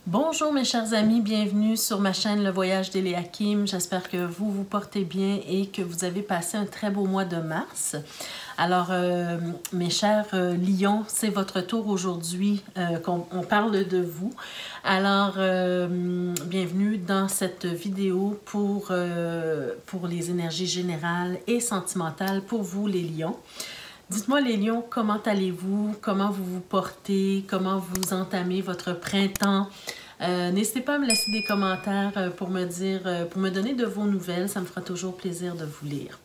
Bonjour mes chers amis, bienvenue sur ma chaîne Le Voyage d'Eliakim. J'espère que vous vous portez bien et que vous avez passé un très beau mois de mars. Alors mes chers lions, c'est votre tour aujourd'hui qu'on parle de vous. Alors bienvenue dans cette vidéo pour les énergies générales et sentimentales pour vous les lions. Dites-moi les lions, comment allez-vous? Comment vous vous portez? Comment vous entamez votre printemps? N'hésitez pas à me laisser des commentaires pour me donner de vos nouvelles. Ça me fera toujours plaisir de vous lire.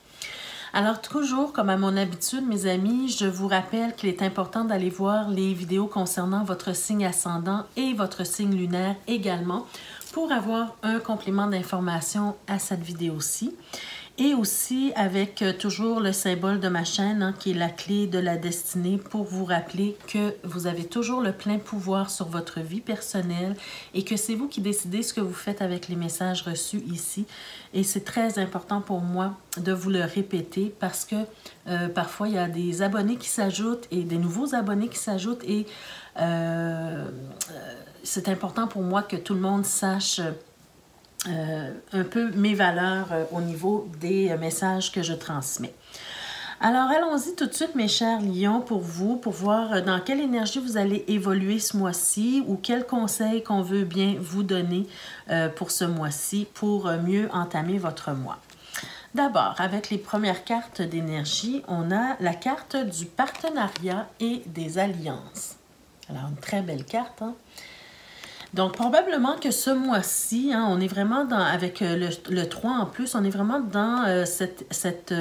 Alors toujours, comme à mon habitude, mes amis, je vous rappelle qu'il est important d'aller voir les vidéos concernant votre signe ascendant et votre signe lunaire également pour avoir un complément d'information à cette vidéo-ci. Et aussi avec toujours le symbole de ma chaîne, qui est la clé de la destinée, pour vous rappeler que vous avez toujours le plein pouvoir sur votre vie personnelle et que c'est vous qui décidez ce que vous faites avec les messages reçus ici. Et c'est très important pour moi de vous le répéter parce que parfois il y a des abonnés qui s'ajoutent et des nouveaux abonnés qui s'ajoutent et c'est important pour moi que tout le monde sache un peu mes valeurs au niveau des messages que je transmets. Alors, allons-y tout de suite, mes chers lions, pour voir dans quelle énergie vous allez évoluer ce mois-ci ou quels conseils qu'on veut bien vous donner pour ce mois-ci pour mieux entamer votre mois. D'abord, avec les premières cartes d'énergie, on a la carte du partenariat et des alliances. Alors, une très belle carte, hein? Donc, probablement que ce mois-ci, hein, on est vraiment dans, avec le 3 en plus, on est vraiment dans cette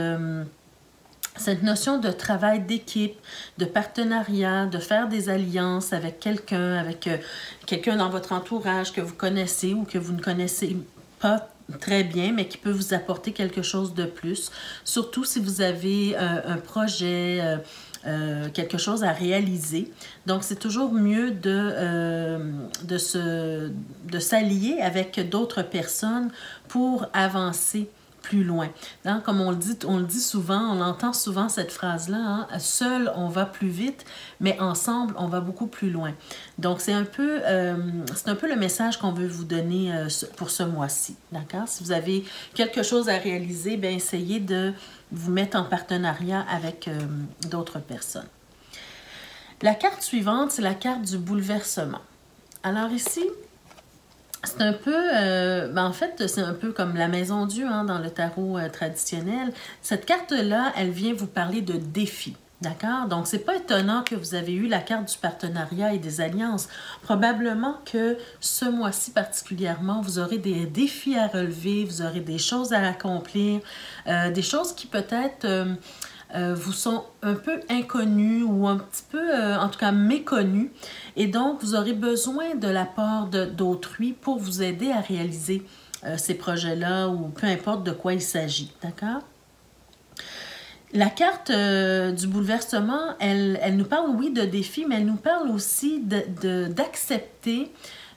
notion de travail d'équipe, de partenariat, de faire des alliances avec quelqu'un dans votre entourage que vous connaissez ou que vous ne connaissez pas très bien, mais qui peut vous apporter quelque chose de plus. Surtout si vous avez un projet, quelque chose à réaliser. Donc, c'est toujours mieux de s'allier avec d'autres personnes pour avancer plus loin. Hein, comme on le dit souvent, on entend souvent cette phrase-là, hein, seul on va plus vite, mais ensemble on va beaucoup plus loin. Donc c'est un peu le message qu'on veut vous donner pour ce mois-ci. D'accord? Si vous avez quelque chose à réaliser, bien, essayez de vous mettre en partenariat avec d'autres personnes. La carte suivante, c'est la carte du bouleversement. Alors ici, c'est un peu, en fait, c'est un peu comme la maison Dieu hein, dans le tarot traditionnel. Cette carte-là, elle vient vous parler de défis. D'accord? Donc, c'est pas étonnant que vous avez eu la carte du partenariat et des alliances. Probablement que ce mois-ci particulièrement, vous aurez des défis à relever, vous aurez des choses à accomplir, des choses qui peut-être vous sont un peu inconnues ou un petit peu, en tout cas, méconnues. Et donc, vous aurez besoin de l'apport d'autrui pour vous aider à réaliser ces projets-là ou peu importe de quoi il s'agit. D'accord? La carte du bouleversement, elle nous parle, oui, de défis, mais elle nous parle aussi d'accepter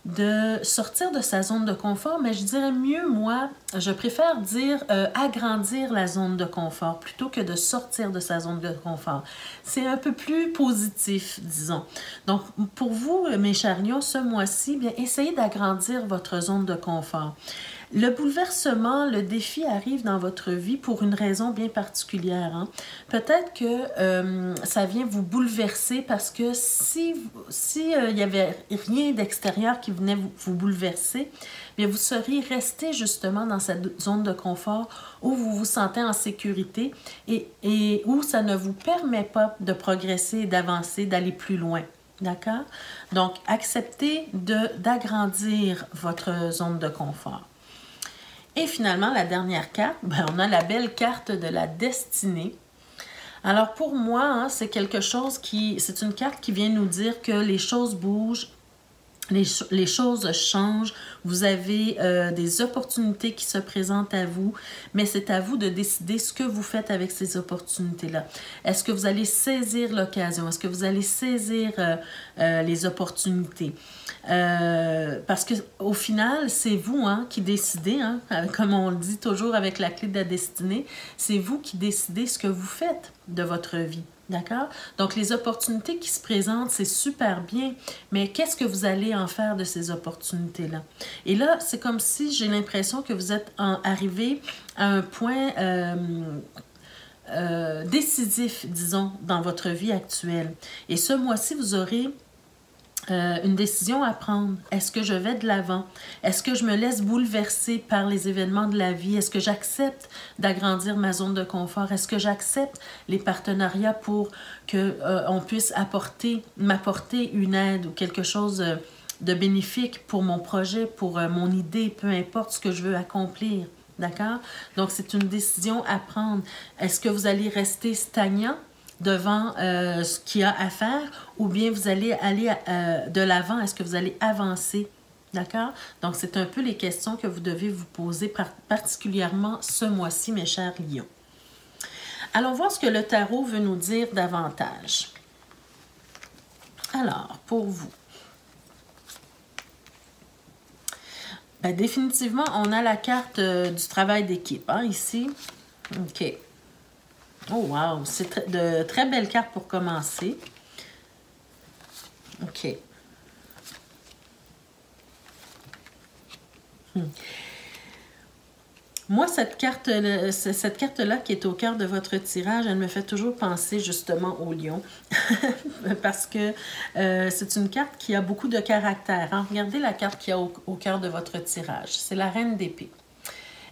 de sortir de sa zone de confort, mais je dirais mieux, moi, je préfère dire agrandir la zone de confort plutôt que de sortir de sa zone de confort. C'est un peu plus positif, disons. Donc, pour vous, mes chers lions, ce mois-ci, bien, essayez d'agrandir votre zone de confort. Le bouleversement, le défi arrive dans votre vie pour une raison bien particulière. Hein? Peut-être que ça vient vous bouleverser parce que si il n'y avait rien d'extérieur qui venait vous bouleverser, bien vous seriez resté justement dans cette zone de confort où vous vous sentez en sécurité et où ça ne vous permet pas de progresser, d'avancer, d'aller plus loin. D'accord? Donc, acceptez d'agrandir votre zone de confort. Et finalement, la dernière carte, ben, on a la belle carte de la destinée. Alors pour moi, hein, c'est quelque chose c'est une carte qui vient nous dire que les choses bougent, les choses changent, vous avez des opportunités qui se présentent à vous, mais c'est à vous de décider ce que vous faites avec ces opportunités-là. Est-ce que vous allez saisir l'occasion? Est-ce que vous allez saisir les opportunités? Parce que au final, c'est vous qui décidez, comme on le dit toujours avec la clé de la destinée, c'est vous qui décidez ce que vous faites de votre vie. D'accord? Donc, les opportunités qui se présentent, c'est super bien, mais qu'est-ce que vous allez en faire de ces opportunités-là? Et là, c'est comme si j'ai l'impression que vous êtes arrivé à un point décisif, disons, dans votre vie actuelle. Et ce mois-ci, vous aurez une décision à prendre. Est-ce que je vais de l'avant? Est-ce que je me laisse bouleverser par les événements de la vie? Est-ce que j'accepte d'agrandir ma zone de confort? Est-ce que j'accepte les partenariats pour qu'on puisse m'apporter une aide ou quelque chose de bénéfique pour mon projet, pour mon idée, peu importe ce que je veux accomplir? D'accord? Donc, c'est une décision à prendre. Est-ce que vous allez rester stagnant devant ce qu'il y a à faire, ou bien vous allez aller de l'avant? Est-ce que vous allez avancer? D'accord? Donc, c'est un peu les questions que vous devez vous poser particulièrement ce mois-ci, mes chers lions. Allons voir ce que le tarot veut nous dire davantage. Alors, pour vous. Bien, définitivement, on a la carte du travail d'équipe, ici. OK. Oh, wow! C'est de très belles cartes pour commencer. OK. Moi, cette carte-là qui est au cœur de votre tirage, elle me fait toujours penser justement au lion. Parce que c'est une carte qui a beaucoup de caractère. Regardez la carte qu'il y a au cœur de votre tirage. C'est la reine d'épée.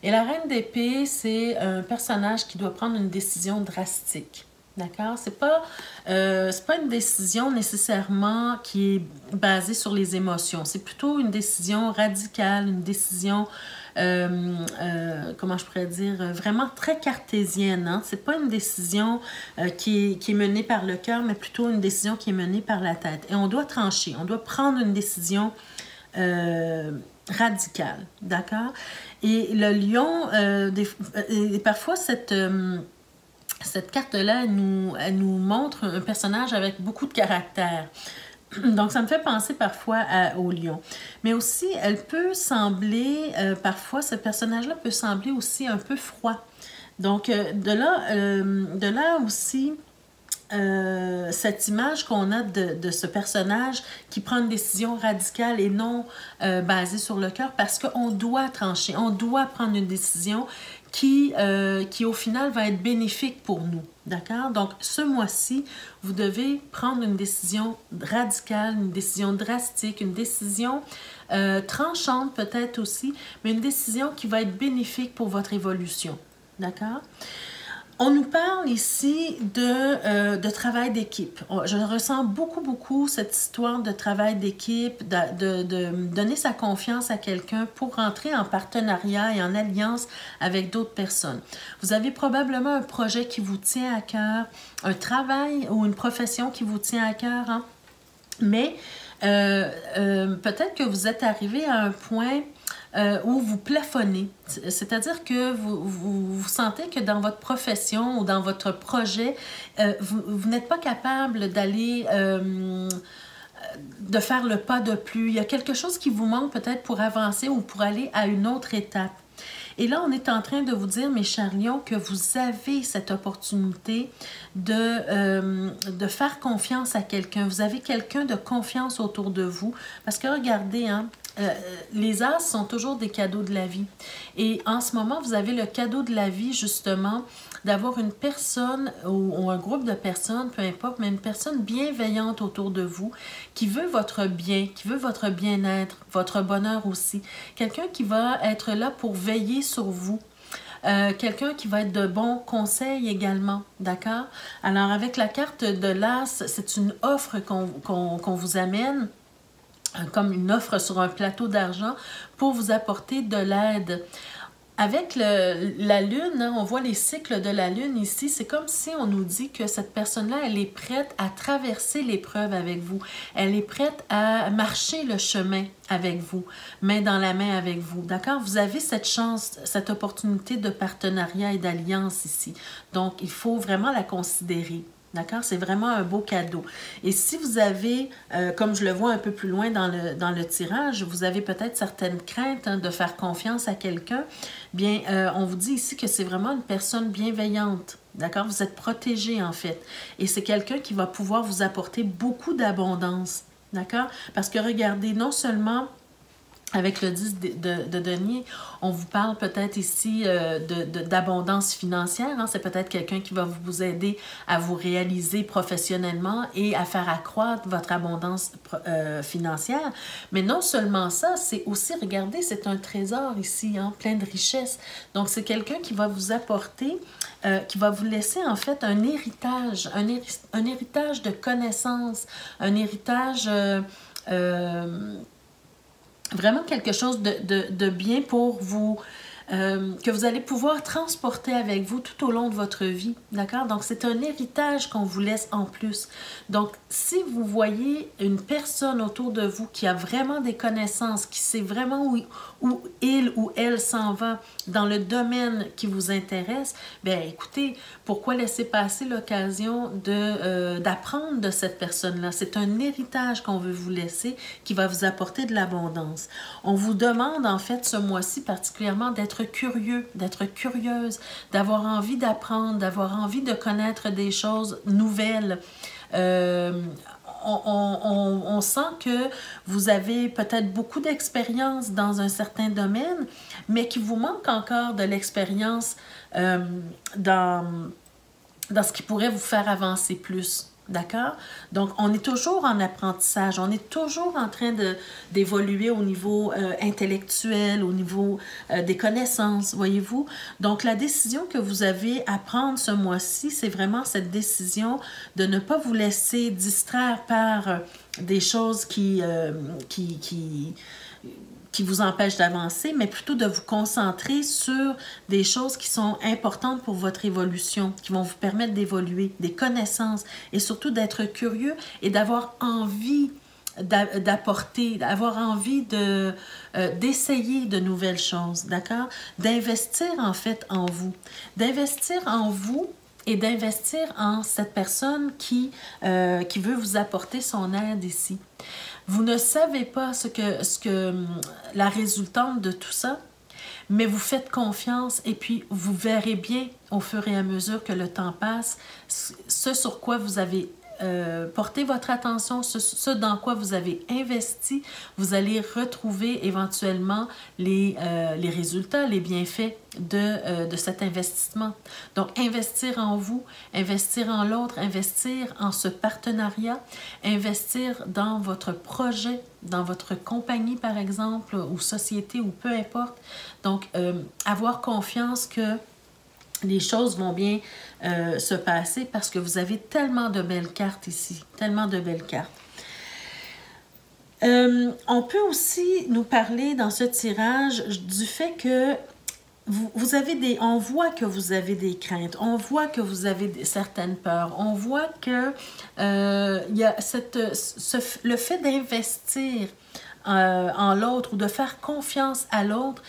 Et la reine d'épée, c'est un personnage qui doit prendre une décision drastique. D'accord? C'est pas une décision nécessairement qui est basée sur les émotions. C'est plutôt une décision radicale, une décision, comment je pourrais dire, vraiment très cartésienne. C'est pas une décision qui est menée par le cœur, mais plutôt une décision qui est menée par la tête. Et on doit trancher, on doit prendre une décision radicale. D'accord? Et le lion, parfois, cette carte-là, elle nous montre un personnage avec beaucoup de caractère. Donc, ça me fait penser parfois au lion. Mais aussi, elle peut sembler, parfois, ce personnage-là peut sembler aussi un peu froid. Donc, de là aussi, cette image qu'on a de ce personnage qui prend une décision radicale et non basée sur le cœur, parce qu'on doit trancher, on doit prendre une décision qui au final va être bénéfique pour nous. D'accord? Donc, ce mois-ci, vous devez prendre une décision radicale, une décision drastique, une décision tranchante peut-être aussi, mais une décision qui va être bénéfique pour votre évolution. D'accord? On nous parle ici de travail d'équipe. Je ressens beaucoup cette histoire de travail d'équipe, de donner sa confiance à quelqu'un pour rentrer en partenariat et en alliance avec d'autres personnes. Vous avez probablement un projet qui vous tient à cœur, un travail ou une profession qui vous tient à cœur, mais peut-être que vous êtes arrivé à un point où vous plafonnez. C'est-à-dire que vous sentez que dans votre profession ou dans votre projet, vous n'êtes pas capable d'aller, de faire le pas de plus. Il y a quelque chose qui vous manque peut-être pour avancer ou pour aller à une autre étape. Et là, on est en train de vous dire, mes chers lions, que vous avez cette opportunité de faire confiance à quelqu'un. Vous avez quelqu'un de confiance autour de vous. Parce que regardez, les as sont toujours des cadeaux de la vie. Et en ce moment, vous avez le cadeau de la vie, justement, d'avoir une personne ou un groupe de personnes, peu importe, mais une personne bienveillante autour de vous, qui veut votre bien, qui veut votre bien-être, votre bonheur aussi. Quelqu'un qui va être là pour veiller sur vous. Quelqu'un qui va être de bons conseils également, d'accord? Alors, avec la carte de l'As, c'est une offre qu'on vous amène, comme une offre sur un plateau d'argent pour vous apporter de l'aide. Avec la Lune, on voit les cycles de la Lune ici, c'est comme si on nous dit que cette personne-là, elle est prête à traverser l'épreuve avec vous. Elle est prête à marcher le chemin avec vous, main dans la main avec vous, d'accord? Vous avez cette chance, cette opportunité de partenariat et d'alliance ici. Donc, il faut vraiment la considérer. D'accord? C'est vraiment un beau cadeau. Et si vous avez, comme je le vois un peu plus loin dans le tirage, vous avez peut-être certaines craintes hein, de faire confiance à quelqu'un, bien, on vous dit ici que c'est vraiment une personne bienveillante. D'accord? Vous êtes protégé, en fait. Et c'est quelqu'un qui va pouvoir vous apporter beaucoup d'abondance. D'accord? Parce que regardez, non seulement avec le 10 de denier, on vous parle peut-être ici d'abondance financière. Hein? C'est peut-être quelqu'un qui va vous aider à vous réaliser professionnellement et à faire accroître votre abondance financière. Mais non seulement ça, c'est aussi, regardez, c'est un trésor ici, hein, plein de richesses. Donc, c'est quelqu'un qui va vous apporter, qui va vous laisser en fait un héritage, un héritage de connaissances, un héritage... vraiment quelque chose de bien pour vous, que vous allez pouvoir transporter avec vous tout au long de votre vie, d'accord? Donc, c'est un héritage qu'on vous laisse en plus. Donc, si vous voyez une personne autour de vous qui a vraiment des connaissances, qui sait vraiment où il ou elle s'en va dans le domaine qui vous intéresse, bien, écoutez, pourquoi laisser passer l'occasion d'apprendre de cette personne-là? C'est un héritage qu'on veut vous laisser qui va vous apporter de l'abondance. On vous demande, en fait, ce mois-ci particulièrement, d'être curieux, d'être curieuse, d'avoir envie d'apprendre, d'avoir envie de connaître des choses nouvelles. On sent que vous avez peut-être beaucoup d'expérience dans un certain domaine, mais qu'il vous manque encore de l'expérience dans ce qui pourrait vous faire avancer plus. D'accord? Donc, on est toujours en apprentissage, on est toujours en train d'évoluer au niveau intellectuel, au niveau des connaissances, voyez-vous? Donc, la décision que vous avez à prendre ce mois-ci, c'est vraiment cette décision de ne pas vous laisser distraire par des choses qui vous empêche d'avancer, mais plutôt de vous concentrer sur des choses qui sont importantes pour votre évolution, qui vont vous permettre d'évoluer, des connaissances, et surtout d'être curieux et d'avoir envie d'apporter, d'avoir envie d'essayer de nouvelles choses, d'accord? D'investir en fait en vous. D'investir en vous et d'investir en cette personne qui veut vous apporter son aide ici. Vous ne savez pas la résultante de tout ça, mais vous faites confiance et puis vous verrez bien au fur et à mesure que le temps passe ce sur quoi vous avez porté votre attention, ce dans quoi vous avez investi, vous allez retrouver éventuellement les résultats, les bienfaits de cet investissement. Donc, investir en vous, investir en l'autre, investir en ce partenariat, investir dans votre projet, dans votre compagnie, par exemple, ou société, ou peu importe. Donc, avoir confiance que les choses vont bien se passer parce que vous avez tellement de belles cartes ici, tellement de belles cartes. On peut aussi nous parler dans ce tirage du fait que vous avez on voit que vous avez des craintes, on voit que vous avez certaines peurs, on voit que il y a le fait d'investir en l'autre ou de faire confiance à l'autre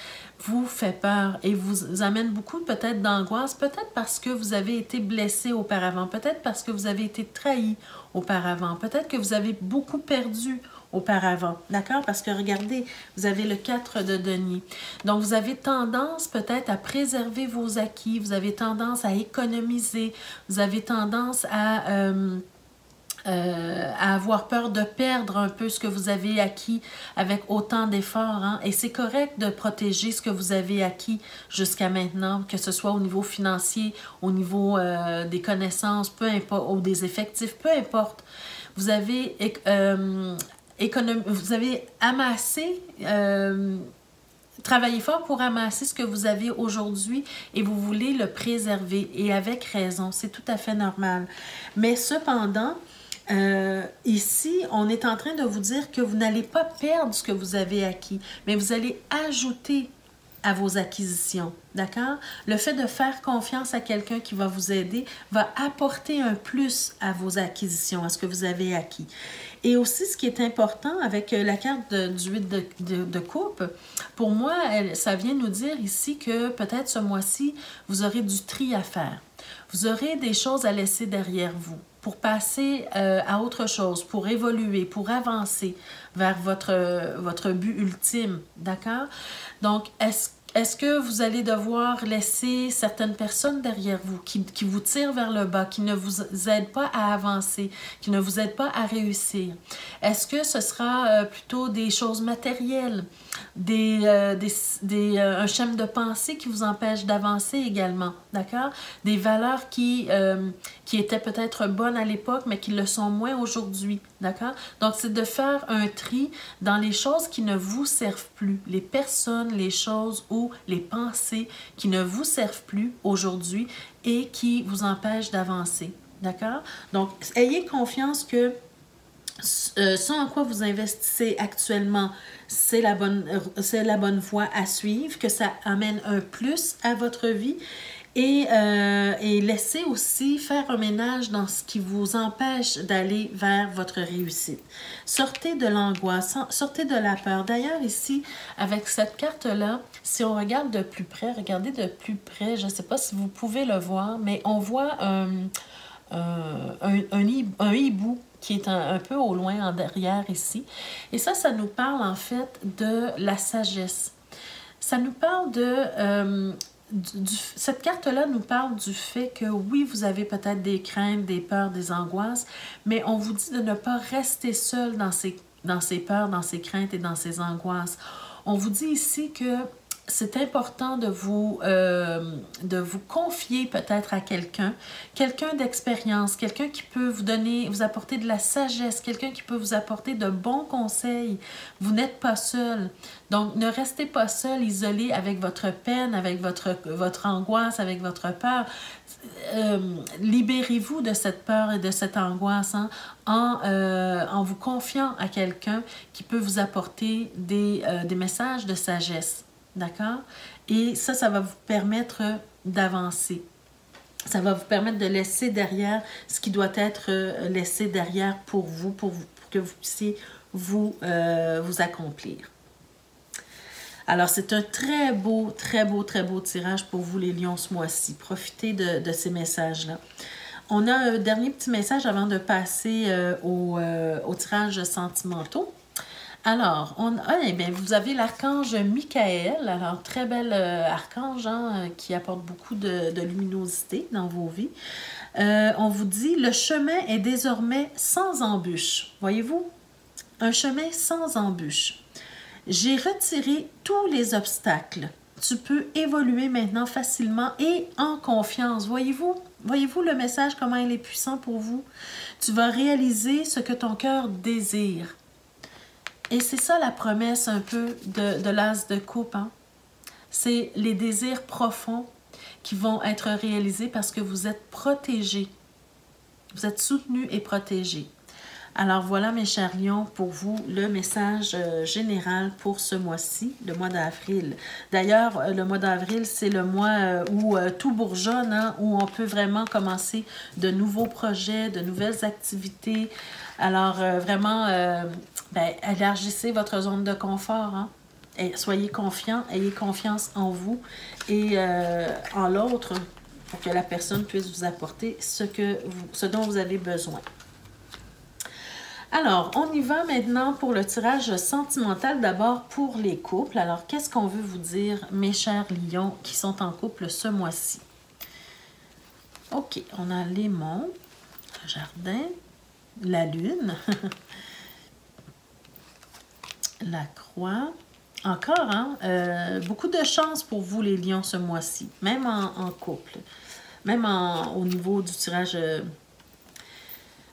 vous fait peur et vous amène beaucoup peut-être d'angoisse, peut-être parce que vous avez été blessé auparavant, peut-être parce que vous avez été trahi auparavant, peut-être que vous avez beaucoup perdu auparavant, d'accord? Parce que regardez, vous avez le 4 de denier. Donc, vous avez tendance peut-être à préserver vos acquis, vous avez tendance à économiser, vous avez tendance à avoir peur de perdre un peu ce que vous avez acquis avec autant d'efforts. Hein? Et c'est correct de protéger ce que vous avez acquis jusqu'à maintenant, que ce soit au niveau financier, au niveau des connaissances, peu importe, ou des effectifs, peu importe. Vous avez, vous avez amassé... Travaillez fort pour amasser ce que vous avez aujourd'hui et vous voulez le préserver. Et avec raison, c'est tout à fait normal. Mais cependant, ici, on est en train de vous dire que vous n'allez pas perdre ce que vous avez acquis, mais vous allez ajouter à vos acquisitions, d'accord? Le fait de faire confiance à quelqu'un qui va vous aider va apporter un plus à vos acquisitions, à ce que vous avez acquis. Et aussi, ce qui est important avec la carte du 8 de coupe, pour moi, ça vient nous dire ici que peut-être ce mois-ci, vous aurez du tri à faire. Vous aurez des choses à laisser derrière vous. pour passer à autre chose, pour évoluer, pour avancer vers votre but ultime, d'accord? Donc, est-ce que vous allez devoir laisser certaines personnes derrière vous qui vous tirent vers le bas, qui ne vous aident pas à avancer, qui ne vous aident pas à réussir? Est-ce que ce sera plutôt des choses matérielles, un schéma de pensée qui vous empêche d'avancer également, d'accord? Des valeurs qui étaient peut-être bonnes à l'époque, mais qui le sont moins aujourd'hui, d'accord? Donc, c'est de faire un tri dans les choses qui ne vous servent plus, les personnes, les choses ou les pensées qui ne vous servent plus aujourd'hui et qui vous empêchent d'avancer, d'accord? Donc, ayez confiance que ce en quoi vous investissez actuellement, c'est la bonne voie à suivre, que ça amène un plus à votre vie et laissez aussi faire un ménage dans ce qui vous empêche d'aller vers votre réussite. Sortez de l'angoisse, sortez de la peur. D'ailleurs, ici, avec cette carte-là, si on regarde de plus près, regardez de plus près, je ne sais pas si vous pouvez le voir, mais on voit un hibou qui est un peu au loin en derrière ici. Et ça nous parle en fait de la sagesse. Ça nous parle de... cette carte-là nous parle du fait que oui, vous avez peut-être des craintes, des peurs, des angoisses, mais on vous dit de ne pas rester seul dans ces peurs, dans ces craintes et dans ces angoisses. On vous dit ici que c'est important de vous confier peut-être à quelqu'un d'expérience, quelqu'un qui peut vous apporter de la sagesse, quelqu'un qui peut vous apporter de bons conseils. Vous n'êtes pas seul. Donc, ne restez pas seul, isolé avec votre peine, avec votre angoisse, avec votre peur. Libérez-vous de cette peur et de cette angoisse en vous confiant à quelqu'un qui peut vous apporter des messages de sagesse. D'accord? Et ça va vous permettre d'avancer. Ça va vous permettre de laisser derrière ce qui doit être laissé derrière pour que vous puissiez vous accomplir. Alors, c'est un très beau tirage pour vous, les lions, ce mois-ci. Profitez de ces messages-là. On a un dernier petit message avant de passer au tirage sentimentaux. Alors, vous avez l'archange Michael, alors très bel archange qui apporte beaucoup de luminosité dans vos vies. On vous dit, le chemin est désormais sans embûche. Voyez-vous? Un chemin sans embûche. J'ai retiré tous les obstacles. Tu peux évoluer maintenant facilement et en confiance. Voyez-vous? Voyez-vous le message, comment il est puissant pour vous? Tu vas réaliser ce que ton cœur désire. Et c'est ça la promesse un peu de l'as de coupe. C'est les désirs profonds qui vont être réalisés parce que vous êtes protégés. Vous êtes soutenus et protégés. Alors voilà, mes chers lions, pour vous, le message général pour ce mois-ci, le mois d'avril. D'ailleurs, le mois d'avril, c'est le mois où tout bourgeonne, où on peut vraiment commencer de nouveaux projets, de nouvelles activités. Alors, vraiment, élargissez votre zone de confort. Et soyez confiants, ayez confiance en vous et en l'autre pour que la personne puisse vous apporter ce dont vous avez besoin. Alors, on y va maintenant pour le tirage sentimental, d'abord pour les couples. Alors, qu'est-ce qu'on veut vous dire, mes chers lions qui sont en couple ce mois-ci? OK, on a l'aimant, le jardin, la lune, la croix. Encore, beaucoup de chance pour vous, les lions, ce mois-ci, même en couple, même au niveau du tirage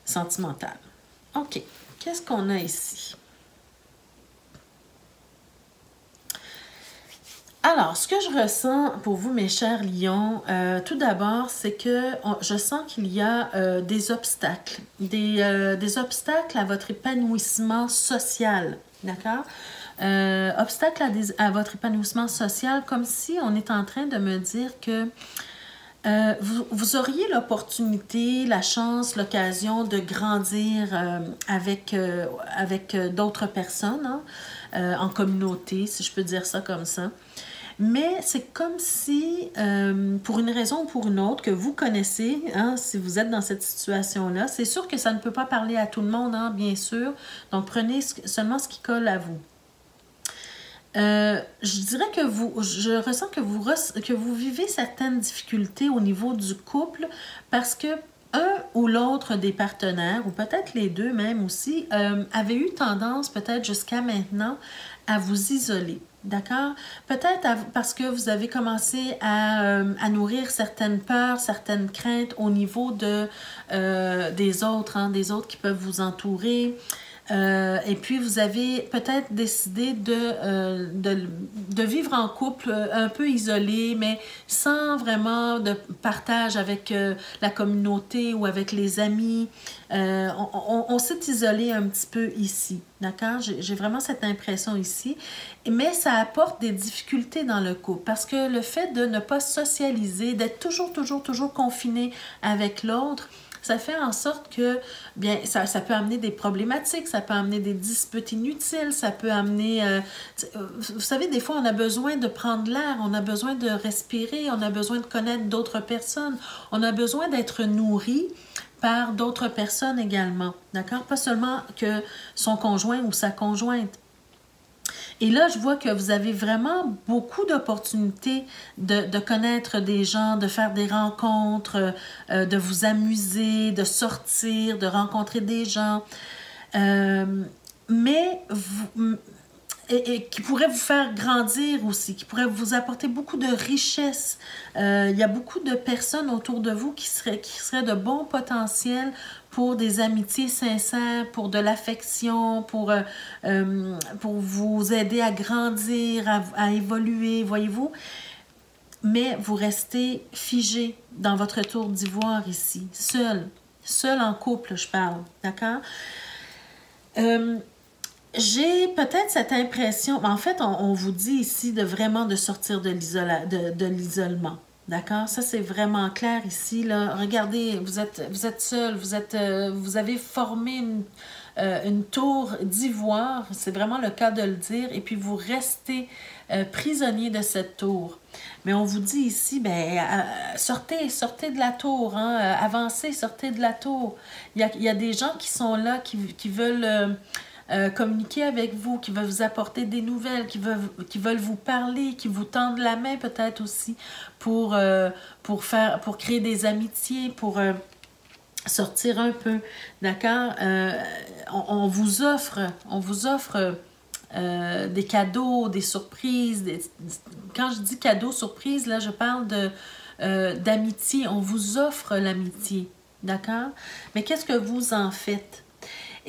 sentimental. OK. Qu'est-ce qu'on a ici? Alors, ce que je ressens pour vous, mes chers lions, tout d'abord, c'est que je sens qu'il y a des obstacles. Des obstacles à votre épanouissement social. D'accord? Obstacles à votre épanouissement social, comme si on est en train de me dire que vous auriez l'opportunité, la chance, l'occasion de grandir avec d'autres personnes en communauté, si je peux dire ça comme ça. Mais c'est comme si, pour une raison ou pour une autre, que vous connaissez, hein, si vous êtes dans cette situation-là, c'est sûr que ça ne peut pas parler à tout le monde, hein, bien sûr. Donc, prenez seulement ce qui colle à vous. Je dirais que je ressens que vous vivez certaines difficultés au niveau du couple parce que un ou l'autre des partenaires, ou peut-être les deux même aussi, avait eu tendance peut-être jusqu'à maintenant à vous isoler. D'accord? Peut-être parce que vous avez commencé à nourrir certaines peurs, certaines craintes au niveau des autres, hein, des autres qui peuvent vous entourer. Et puis, vous avez peut-être décidé de vivre en couple un peu isolé, mais sans vraiment de partage avec la communauté ou avec les amis. On s'est isolé un petit peu ici, d'accord? J'ai vraiment cette impression ici. Mais ça apporte des difficultés dans le couple parce que le fait de ne pas socialiser, d'être toujours confiné avec l'autre, ça fait en sorte que, bien, ça peut amener des problématiques, ça peut amener des disputes inutiles, ça peut amener... vous savez, des fois, on a besoin de prendre l'air, on a besoin de respirer, on a besoin de connaître d'autres personnes, on a besoin d'être nourri par d'autres personnes également, d'accord? Pas seulement que son conjoint ou sa conjointe. Et là, je vois que vous avez vraiment beaucoup d'opportunités de connaître des gens, de faire des rencontres, de vous amuser, de sortir, de rencontrer des gens. Mais et qui pourrait vous faire grandir aussi, qui pourrait vous apporter beaucoup de richesse. Il y a beaucoup de personnes autour de vous qui seraient de bons potentiels pour des amitiés sincères, pour de l'affection, pour vous aider à grandir, à évoluer, voyez-vous. Mais vous restez figé dans votre tour d'ivoire ici, seul en couple, je parle, d'accord? J'ai peut-être cette impression, en fait, on vous dit ici de sortir de l'isolement. D'accord? Ça, c'est vraiment clair ici. Là. Regardez, vous êtes seul, vous avez formé une tour d'ivoire, c'est vraiment le cas de le dire, et puis vous restez prisonnier de cette tour. Mais on vous dit ici, ben, sortez de la tour, hein, avancez, sortez de la tour. Il y a des gens qui sont là, qui veulent... communiquer avec vous, qui veulent vous apporter des nouvelles, qui veulent vous parler, qui vous tendent la main peut-être aussi pour créer des amitiés, pour sortir un peu, d'accord? On vous offre des cadeaux, des surprises. Quand je dis cadeaux, surprises, là, je parle d'amitié. On vous offre l'amitié, d'accord? Mais qu'est-ce que vous en faites?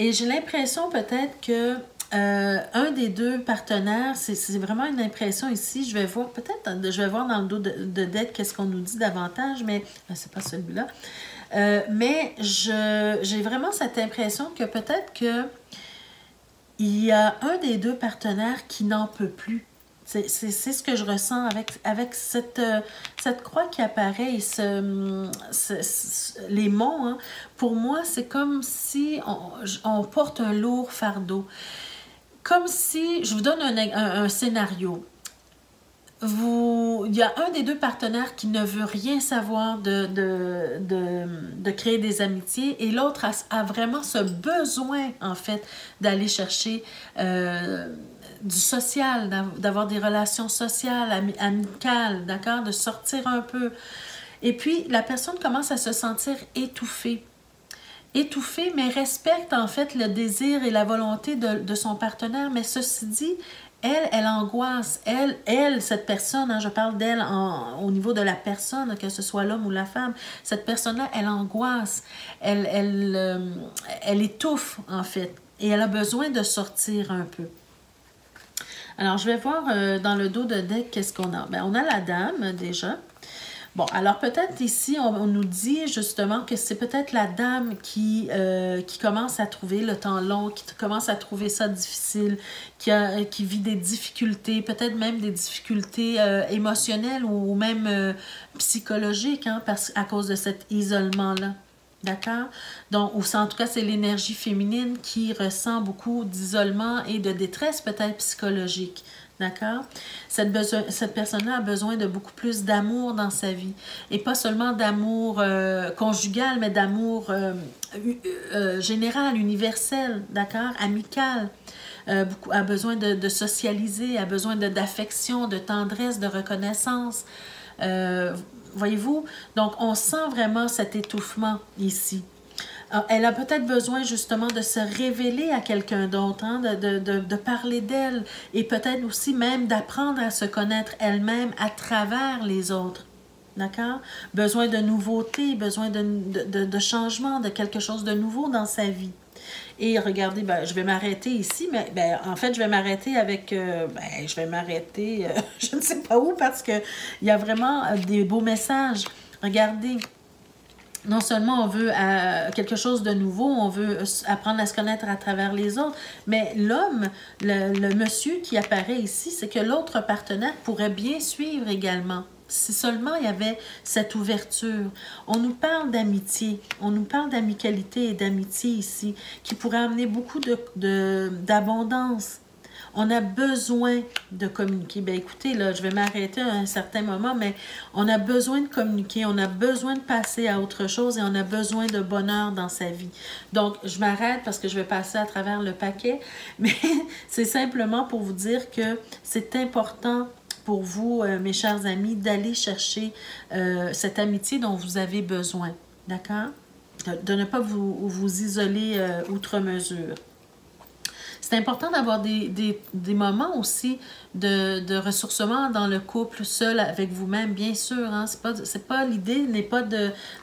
Et j'ai l'impression peut-être que un des deux partenaires, c'est vraiment une impression ici, je vais voir dans le dos de deck qu'est-ce qu'on nous dit davantage, mais c'est pas celui-là. Mais j'ai vraiment cette impression que peut-être que il y a un des deux partenaires qui n'en peut plus. C'est ce que je ressens avec cette croix qui apparaît et les monts. Hein. Pour moi, c'est comme si on porte un lourd fardeau. Comme si, je vous donne un scénario. Il y a un des deux partenaires qui ne veut rien savoir de créer des amitiés et l'autre a vraiment ce besoin, en fait, d'aller chercher du social, d'avoir des relations sociales, amicales, d'accord, de sortir un peu. Et puis, la personne commence à se sentir étouffée. Étouffée, mais respecte en fait le désir et la volonté de son partenaire. Mais ceci dit, elle angoisse. Elle, cette personne, hein, je parle d'elle au niveau de la personne, que ce soit l'homme ou la femme, cette personne-là, elle angoisse. Elle étouffe, en fait. Et elle a besoin de sortir un peu. Alors, je vais voir dans le dos de deck qu'est-ce qu'on a. Bien, on a la dame, déjà. Bon, alors peut-être ici, on nous dit justement que c'est peut-être la dame qui commence à trouver le temps long, qui commence à trouver ça difficile, qui vit des difficultés, peut-être même des difficultés émotionnelles ou même psychologiques, hein, à cause de cet isolement-là. D'accord? Donc, ou en tout cas, c'est l'énergie féminine qui ressent beaucoup d'isolement et de détresse peut-être psychologique. D'accord? Cette personne-là a besoin de beaucoup plus d'amour dans sa vie. Et pas seulement d'amour conjugal, mais d'amour général, universel, d'accord? Amical. A besoin de socialiser, a besoin d'affection, de tendresse, de reconnaissance. Voyez-vous? Donc, on sent vraiment cet étouffement ici. Elle a peut-être besoin justement de se révéler à quelqu'un d'autre, hein, de parler d'elle et peut-être aussi même d'apprendre à se connaître elle-même à travers les autres. D'accord? Besoin de nouveautés, besoin de changement, de quelque chose de nouveau dans sa vie. Et regardez, ben, je vais m'arrêter ici, mais ben, en fait, je vais m'arrêter avec... je vais m'arrêter, je ne sais pas où, parce qu'il y a vraiment des beaux messages. Regardez, non seulement on veut quelque chose de nouveau, on veut apprendre à se connaître à travers les autres, mais l'homme, le monsieur qui apparaît ici, c'est que l'autre partenaire pourrait bien suivre également. Si seulement il y avait cette ouverture. On nous parle d'amitié, on nous parle d'amicalité et d'amitié ici, qui pourrait amener beaucoup d'abondance. On a besoin de communiquer. Bien, écoutez, là, je vais m'arrêter à un certain moment, mais on a besoin de communiquer, on a besoin de passer à autre chose et on a besoin de bonheur dans sa vie. Donc, je m'arrête parce que je vais passer à travers le paquet, mais c'est simplement pour vous dire que c'est important pour vous, mes chers amis, d'aller chercher cette amitié dont vous avez besoin, d'accord? De ne pas vous isoler outre mesure. C'est important d'avoir des moments aussi de ressourcement dans le couple, seul avec vous-même, bien sûr. Hein? C'est pas l'idée n'est pas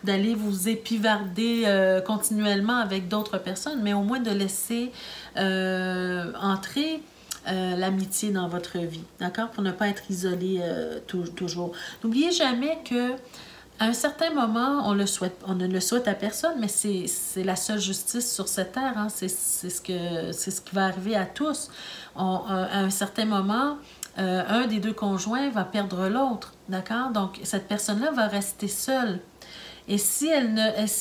d'aller vous épivarder continuellement avec d'autres personnes, mais au moins de laisser entrer l'amitié dans votre vie, d'accord? Pour ne pas être isolé toujours. N'oubliez jamais que à un certain moment, on ne le souhaite à personne, mais c'est la seule justice sur cette terre. Hein? C'est ce qui va arriver à tous. À un certain moment, un des deux conjoints va perdre l'autre, d'accord? Donc, cette personne-là va rester seule. Et si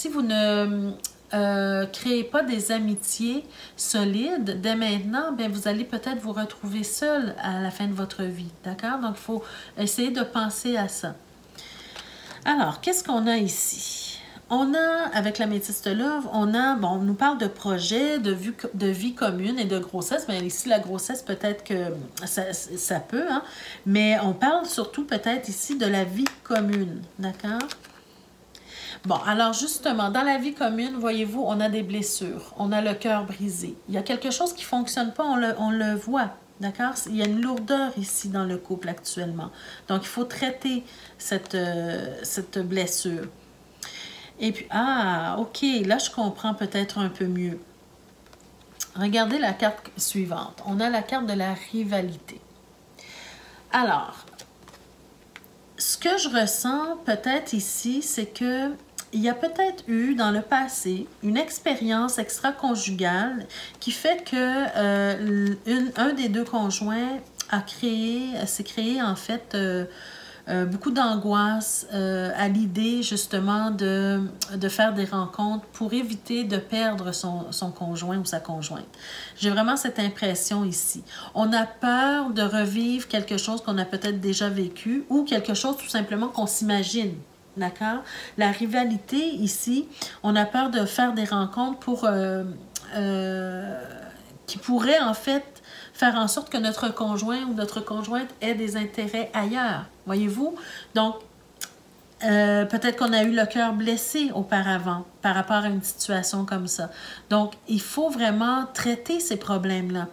vous ne créez pas des amitiés solides dès maintenant, bien, vous allez peut-être vous retrouver seul à la fin de votre vie, d'accord? Donc, il faut essayer de penser à ça. Alors, qu'est-ce qu'on a ici? On a, avec l'améthyste love, on nous parle de projets, de vie commune et de grossesse. Bien, ici, la grossesse, peut-être que ça peut, hein? Mais on parle surtout peut-être ici de la vie commune, d'accord? Bon, alors justement, dans la vie commune, voyez-vous, on a des blessures, on a le cœur brisé. Il y a quelque chose qui ne fonctionne pas, on le voit. D'accord? Il y a une lourdeur ici dans le couple actuellement. Donc, il faut traiter cette blessure. Et puis, OK, là, je comprends peut-être un peu mieux. Regardez la carte suivante. On a la carte de la rivalité. Alors, ce que je ressens peut-être ici, c'est que il y a peut-être eu dans le passé une expérience extra-conjugale qui fait que un des deux conjoints s'est créé en fait beaucoup d'angoisse à l'idée justement de faire des rencontres pour éviter de perdre son conjoint ou sa conjointe. J'ai vraiment cette impression ici. On a peur de revivre quelque chose qu'on a peut-être déjà vécu ou quelque chose tout simplement qu'on s'imagine. D'accord? La rivalité, ici, on a peur de faire des rencontres qui pourraient, en fait, faire en sorte que notre conjoint ou notre conjointe ait des intérêts ailleurs. Voyez-vous? Donc, peut-être qu'on a eu le cœur blessé auparavant par rapport à une situation comme ça. Donc, il faut vraiment traiter ces problèmes-là.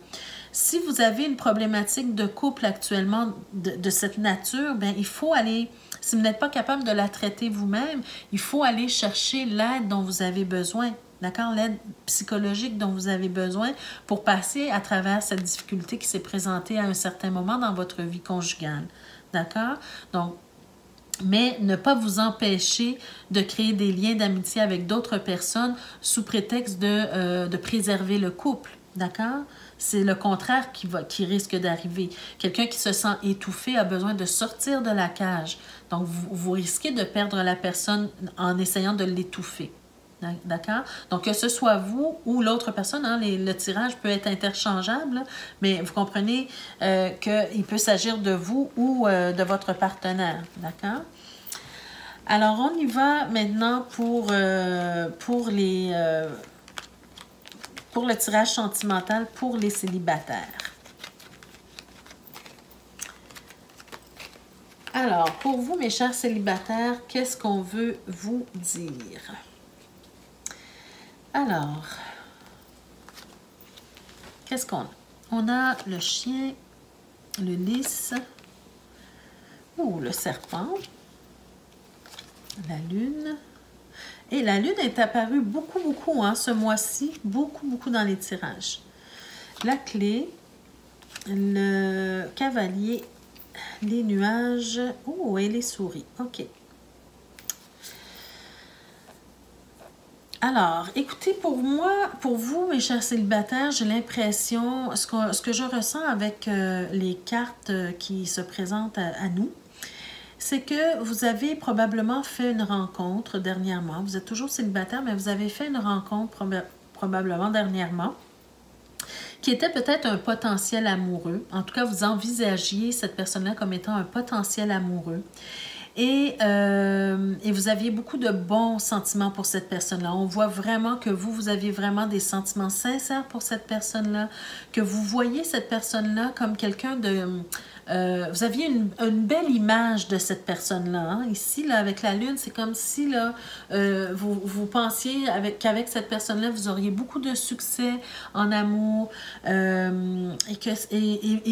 Si vous avez une problématique de couple actuellement de cette nature, bien, il faut aller... Si vous n'êtes pas capable de la traiter vous-même, il faut aller chercher l'aide dont vous avez besoin, d'accord? L'aide psychologique dont vous avez besoin pour passer à travers cette difficulté qui s'est présentée à un certain moment dans votre vie conjugale, d'accord? Donc, mais ne pas vous empêcher de créer des liens d'amitié avec d'autres personnes sous prétexte de préserver le couple, d'accord? C'est le contraire qui risque d'arriver. Quelqu'un qui se sent étouffé a besoin de sortir de la cage. Donc, vous risquez de perdre la personne en essayant de l'étouffer. D'accord? Donc, que ce soit vous ou l'autre personne, hein, le tirage peut être interchangeable, là, mais vous comprenez qu'il peut s'agir de vous ou de votre partenaire. D'accord? Alors, on y va maintenant pour le tirage sentimental pour les célibataires. Alors, pour vous, mes chers célibataires, qu'est-ce qu'on veut vous dire? Alors, qu'est-ce qu'on a? On a le chien, le lys, ou le serpent, la lune. Et la lune est apparue beaucoup, hein, ce mois-ci, beaucoup dans les tirages. La clé, le cavalier, les nuages, oh, et les souris. OK. Alors, écoutez, pour moi, pour vous, mes chers célibataires, j'ai l'impression, ce que je ressens avec les cartes qui se présentent à nous, c'est que vous avez probablement fait une rencontre dernièrement. Vous êtes toujours célibataire, mais vous avez fait une rencontre probablement dernièrement qui était peut-être un potentiel amoureux. En tout cas, vous envisagiez cette personne-là comme étant un potentiel amoureux. Et vous aviez beaucoup de bons sentiments pour cette personne-là. On voit vraiment que vous aviez vraiment des sentiments sincères pour cette personne-là, que vous voyez cette personne-là comme quelqu'un de... vous aviez une belle image de cette personne-là. Hein? Ici, là, avec la lune, c'est comme si là, vous pensiez qu'avec cette personne-là, vous auriez beaucoup de succès en amour et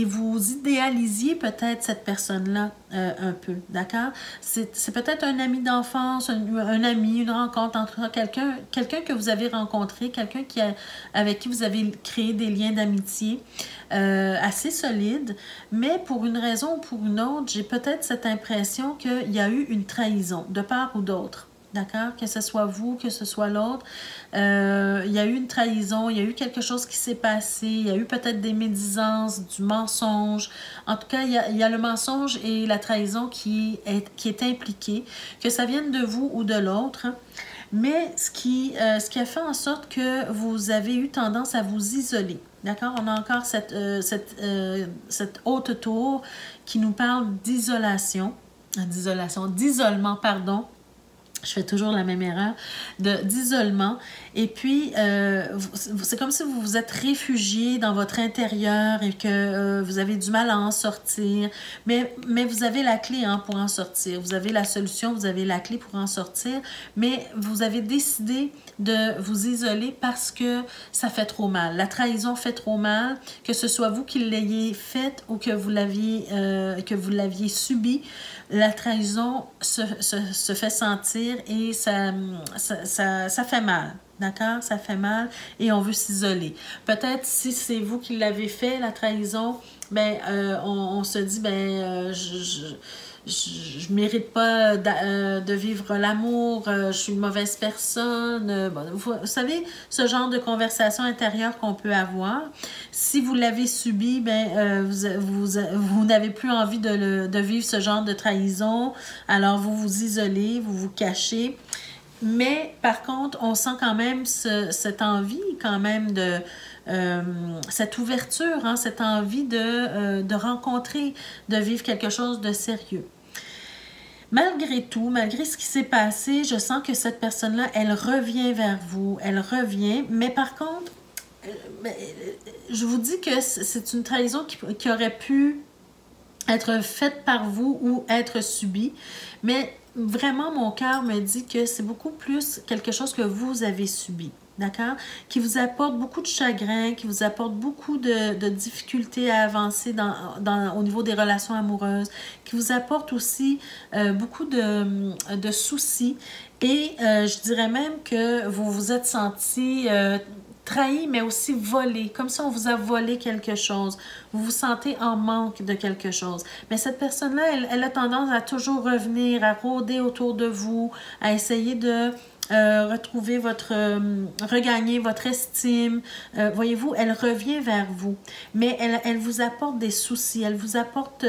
vous idéalisiez peut-être cette personne-là un peu, d'accord? C'est peut-être un ami d'enfance, un ami, une rencontre entre quelqu'un que vous avez rencontré, quelqu'un avec qui vous avez créé des liens d'amitié assez solides, mais pour une raison ou pour une autre, j'ai peut-être cette impression qu'il y a eu une trahison, de part ou d'autre. D'accord? Que ce soit vous, que ce soit l'autre. Il y a eu une trahison, il y a eu quelque chose qui s'est passé, il y a eu peut-être des médisances, du mensonge. En tout cas, il y a le mensonge et la trahison qui est impliquée, que ça vienne de vous ou de l'autre. Mais ce qui a fait en sorte que vous avez eu tendance à vous isoler. D'accord? On a encore cette haute tour qui nous parle d'isolement, pardon. Je fais toujours la même erreur, d'isolement. Et puis, c'est comme si vous vous êtes réfugié dans votre intérieur et que vous avez du mal à en sortir. Mais vous avez la clé hein, pour en sortir. Vous avez la solution, vous avez la clé pour en sortir. Mais vous avez décidé de vous isoler parce que ça fait trop mal. La trahison fait trop mal, que ce soit vous qui l'ayez faite ou que vous l'aviez subie. La trahison se fait sentir et ça fait mal. D'accord? Ça fait mal et on veut s'isoler. Peut-être si c'est vous qui l'avez fait, la trahison, ben, on se dit, ben, je mérite pas de vivre l'amour, je suis une mauvaise personne. Bon, vous savez, ce genre de conversation intérieure qu'on peut avoir. Si vous l'avez subi, ben, vous n'avez plus envie de vivre ce genre de trahison. Alors, vous vous isolez, vous vous cachez. Mais, par contre, on sent quand même cette envie, quand même, cette ouverture, hein, cette envie de rencontrer, de vivre quelque chose de sérieux. Malgré tout, malgré ce qui s'est passé, je sens que cette personne-là, elle revient vers vous, elle revient. Mais par contre, je vous dis que c'est une trahison qui aurait pu être faite par vous ou être subie. Mais vraiment, mon cœur me dit que c'est beaucoup plus quelque chose que vous avez subi. D'accord? Qui vous apporte beaucoup de chagrin, qui vous apporte beaucoup de difficultés à avancer au niveau des relations amoureuses, qui vous apporte aussi beaucoup de soucis. Et je dirais même que vous vous êtes senti trahi, mais aussi volé, comme si on vous a volé quelque chose. Vous vous sentez en manque de quelque chose. Mais cette personne-là, elle a tendance à toujours revenir, à rôder autour de vous, à essayer de retrouver regagner votre estime. Voyez-vous, elle revient vers vous. Mais elle vous apporte des soucis, elle vous apporte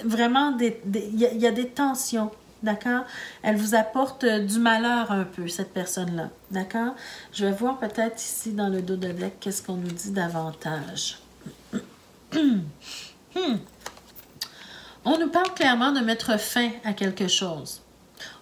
vraiment il y a des tensions. d'accord? Elle vous apporte du malheur un peu, cette personne-là, d'accord? Je vais voir peut-être ici dans le dos de deck, qu'est-ce qu'on nous dit davantage. On nous parle clairement de mettre fin à quelque chose.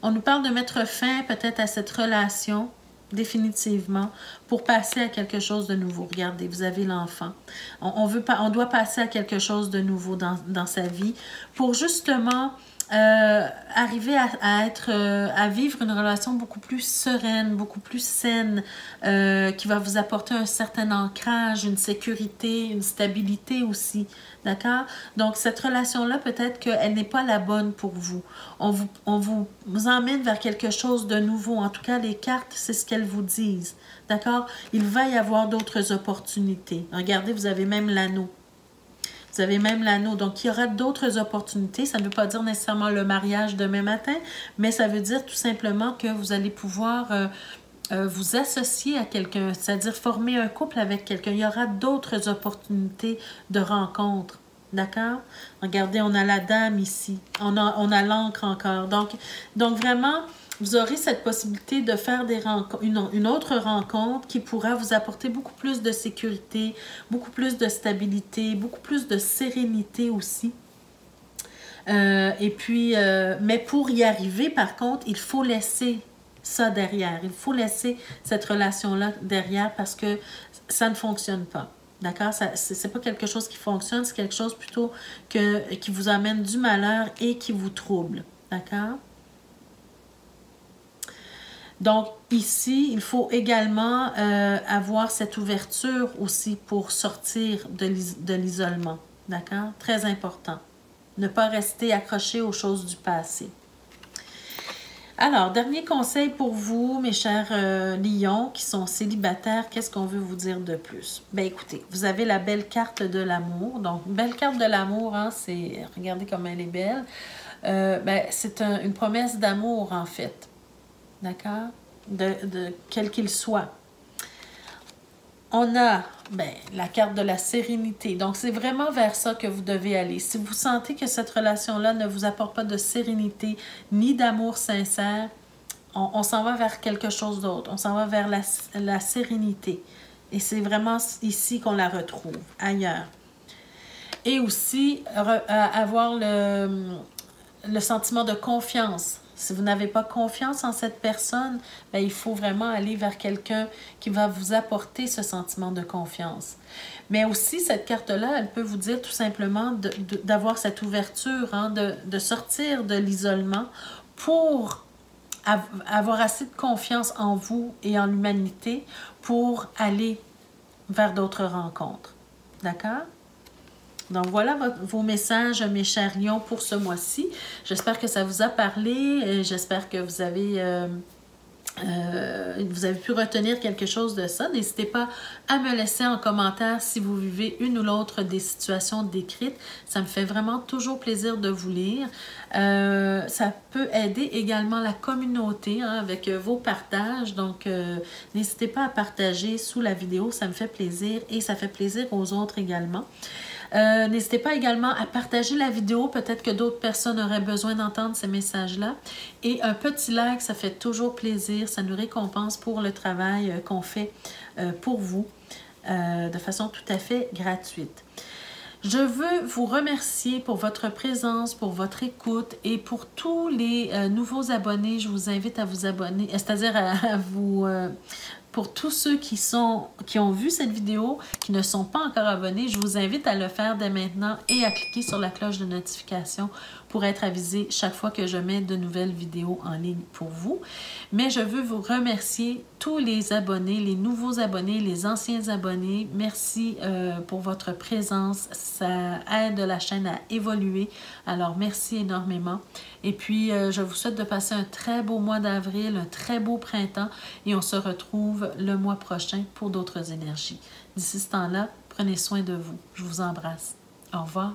On nous parle de mettre fin peut-être à cette relation, définitivement, pour passer à quelque chose de nouveau. Regardez, vous avez l'enfant. On doit passer à quelque chose de nouveau dans sa vie pour justement arriver à vivre une relation beaucoup plus sereine, beaucoup plus saine, qui va vous apporter un certain ancrage, une sécurité, une stabilité aussi. D'accord? Donc, cette relation-là, peut-être qu'elle n'est pas la bonne pour vous. On vous emmène vers quelque chose de nouveau. En tout cas, les cartes, c'est ce qu'elles vous disent. D'accord? Il va y avoir d'autres opportunités. Regardez, vous avez même l'anneau. Vous avez même l'anneau. Donc, il y aura d'autres opportunités. Ça ne veut pas dire nécessairement le mariage demain matin, mais ça veut dire tout simplement que vous allez pouvoir vous associer à quelqu'un, c'est-à-dire former un couple avec quelqu'un. Il y aura d'autres opportunités de rencontre. D'accord? Regardez, on a la dame ici. On a l'encre encore. Donc, vraiment, vous aurez cette possibilité de faire une autre rencontre qui pourra vous apporter beaucoup plus de sécurité, beaucoup plus de stabilité, beaucoup plus de sérénité aussi. Mais pour y arriver, par contre, il faut laisser ça derrière. Il faut laisser cette relation-là derrière parce que ça ne fonctionne pas. D'accord? C'est pas quelque chose qui fonctionne, c'est quelque chose plutôt qui vous amène du malheur et qui vous trouble. D'accord? Donc, ici, il faut également avoir cette ouverture aussi pour sortir de l'isolement. D'accord? Très important. Ne pas rester accroché aux choses du passé. Alors, dernier conseil pour vous, mes chers lions qui sont célibataires, qu'est-ce qu'on veut vous dire de plus? Bien, écoutez, vous avez la belle carte de l'amour. Donc, belle carte de l'amour, hein, c'est... Regardez comme elle est belle. C'est une promesse d'amour, en fait. D'accord? De quel qu'il soit. On a la carte de la sérénité. Donc, c'est vraiment vers ça que vous devez aller. Si vous sentez que cette relation-là ne vous apporte pas de sérénité ni d'amour sincère, on s'en va vers quelque chose d'autre. On s'en va vers la sérénité. Et c'est vraiment ici qu'on la retrouve, ailleurs. Et aussi, avoir le sentiment de confiance. Si vous n'avez pas confiance en cette personne, il faut vraiment aller vers quelqu'un qui va vous apporter ce sentiment de confiance. Mais aussi, cette carte-là, elle peut vous dire tout simplement d'avoir cette ouverture, hein, de sortir de l'isolement pour avoir assez de confiance en vous et en l'humanité pour aller vers d'autres rencontres. D'accord? Donc, voilà vos messages, mes chers lions, pour ce mois-ci. J'espère que ça vous a parlé. J'espère que vous avez pu retenir quelque chose de ça. N'hésitez pas à me laisser en commentaire si vous vivez une ou l'autre des situations décrites. Ça me fait vraiment toujours plaisir de vous lire. Ça peut aider également la communauté avec vos partages. Donc, n'hésitez pas à partager sous la vidéo. Ça me fait plaisir et ça fait plaisir aux autres également. N'hésitez pas également à partager la vidéo. Peut-être que d'autres personnes auraient besoin d'entendre ces messages-là. Et un petit like, ça fait toujours plaisir. Ça nous récompense pour le travail qu'on fait pour vous de façon tout à fait gratuite. Je veux vous remercier pour votre présence, pour votre écoute et pour tous les nouveaux abonnés. Je vous invite à vous abonner, c'est-à-dire à vous... Pour tous ceux qui ont vu cette vidéo, qui ne sont pas encore abonnés, je vous invite à le faire dès maintenant et à cliquer sur la cloche de notification pour être avisé chaque fois que je mets de nouvelles vidéos en ligne pour vous. Mais je veux vous remercier tous les abonnés, les nouveaux abonnés, les anciens abonnés. Merci pour votre présence. Ça aide la chaîne à évoluer. Alors, merci énormément. Et puis, je vous souhaite de passer un très beau mois d'avril, un très beau printemps et on se retrouve le mois prochain pour d'autres énergies. D'ici ce temps-là, prenez soin de vous. Je vous embrasse. Au revoir.